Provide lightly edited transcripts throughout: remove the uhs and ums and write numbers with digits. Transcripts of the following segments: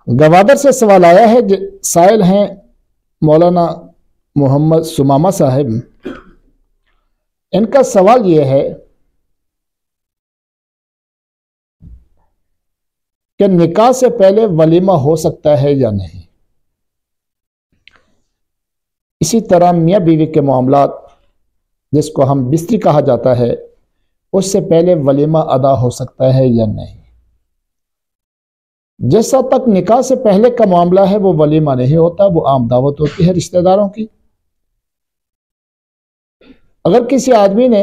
गवादर से सवाल आया है, साइल हैं मौलाना मोहम्मद सुमामा साहिब। इनका सवाल यह है कि निकाह से पहले वलीमा हो सकता है या नहीं। इसी तरह मियाँ बीवी के मामलात, जिसको हम बिस्तरी कहा जाता है, उससे पहले वलीमा अदा हो सकता है या नहीं। जैसा तक निकाह से पहले का मामला है वो वलीमा नहीं होता, वो आम दावत होती है रिश्तेदारों की। अगर किसी आदमी ने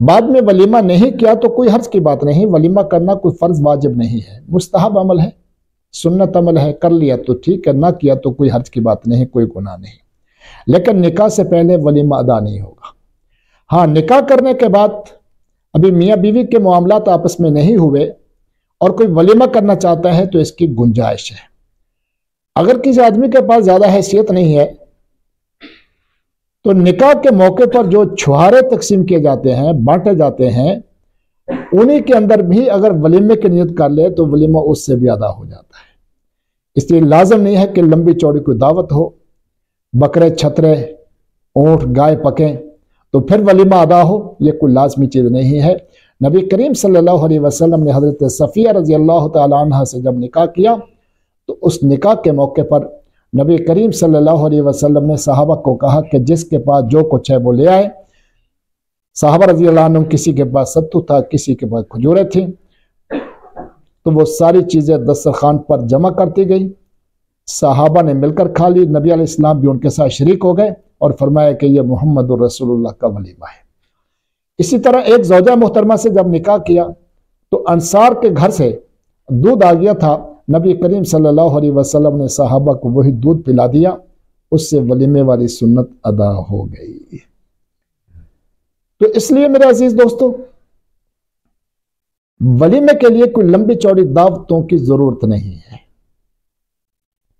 बाद में वलीमा नहीं किया तो कोई हर्ज की बात नहीं। वलीमा करना कोई फर्ज वाजिब नहीं है, मुस्तहब अमल है, सुन्नत अमल है। कर लिया तो ठीक है, ना किया तो कोई हर्ज की बात नहीं, कोई गुनाह नहीं। लेकिन निकाह से पहले वलीमा अदा नहीं होगा। हाँ, निकाह करने के बाद अभी मियाँ बीवी के मामलात आपस में नहीं हुए और कोई वलीमा करना चाहता है तो इसकी गुंजाइश है। अगर किसी आदमी के पास ज्यादा हैसियत नहीं है तो निकाह के मौके पर जो छुहारे तकसीम किए जाते हैं, बांटे जाते हैं, उन्हीं के अंदर भी अगर वलीमे की नियत कर ले तो वलीमा उससे भी अदा हो जाता है। इसलिए लाजम नहीं है कि लंबी चौड़ी कोई दावत हो, बकरे छतरे ऊंट गाय पकें तो फिर वलीमा अदा हो, यह कोई लाजमी चीज नहीं है। नबी करीम सल्लल्लाहु अलैहि वसल्लम ने हजरत सफ़िया रजी अल्लाह तआला अन्हा से जब निकाह किया तो उस निकाह के मौके पर नबी करीम सल्लल्लाहु अलैहि वसल्लम ने सहाबा को कहा कि जिसके पास जो कुछ है वो ले आए। सहाबा रजी अल्लाह अन्हुम, किसी के पास सत्तू था, किसी के पास खजूरें थी, तो वो सारी चीज़ें दस्तरखान पर जमा करती गई। सहाबा ने मिलकर खा ली। नबी अलैहिस्सलाम भी उनके साथ शरीक हो गए और फरमाया कि यह मोहम्मद रसूलुल्लाह का वलीमा है। इसी तरह एक ज़ौजा मोहतरमा से जब निकाह किया तो अंसार के घर से दूध आ गया था। नबी करीम सल्लल्लाहु अलैहि वसल्लम ने सहाबा को वही दूध पिला दिया, उससे वलीमे वाली सुन्नत अदा हो गई। तो इसलिए मेरे अजीज दोस्तों, वलीमे के लिए कोई लंबी चौड़ी दावतों की जरूरत नहीं है।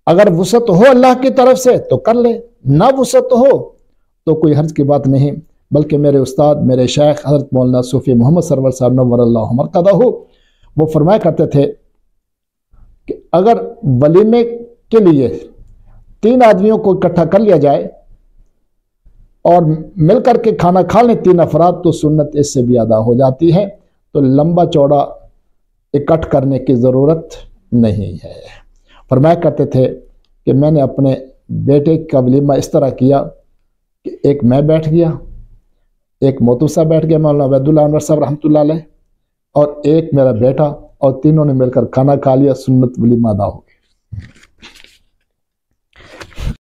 अगर वुसअत हो अल्लाह की तरफ से तो कर ले, ना वुसअत हो तो कोई हर्ज की बात नहीं। बल्कि मेरे उस्ताद, मेरे शेख हज़रत मौलाना सूफी मोहम्मद सरवर साहब नव्वरल्लाहु मरक़दहू, वो फरमाया करते थे कि अगर वलीमे के लिए 3 आदमियों को इकट्ठा कर लिया जाए और मिलकर के खाना खा लें 3 अफराद तो सुन्नत इससे भी अदा हो जाती है। तो लंबा चौड़ा इकट्ठ करने की ज़रूरत नहीं है। फरमाया करते थे कि मैंने अपने बेटे का वलीमा इस तरह किया कि एक मैं बैठ गया, एक मोतू साहब बैठ गया, मौलाना वैदुल्लाह अनवर साहब रहमतुल्लाह अलैह, और एक मेरा बेटा, और तीनों ने मिलकर खाना खा लिया, सुन्नत वलीमा अदा हो गई।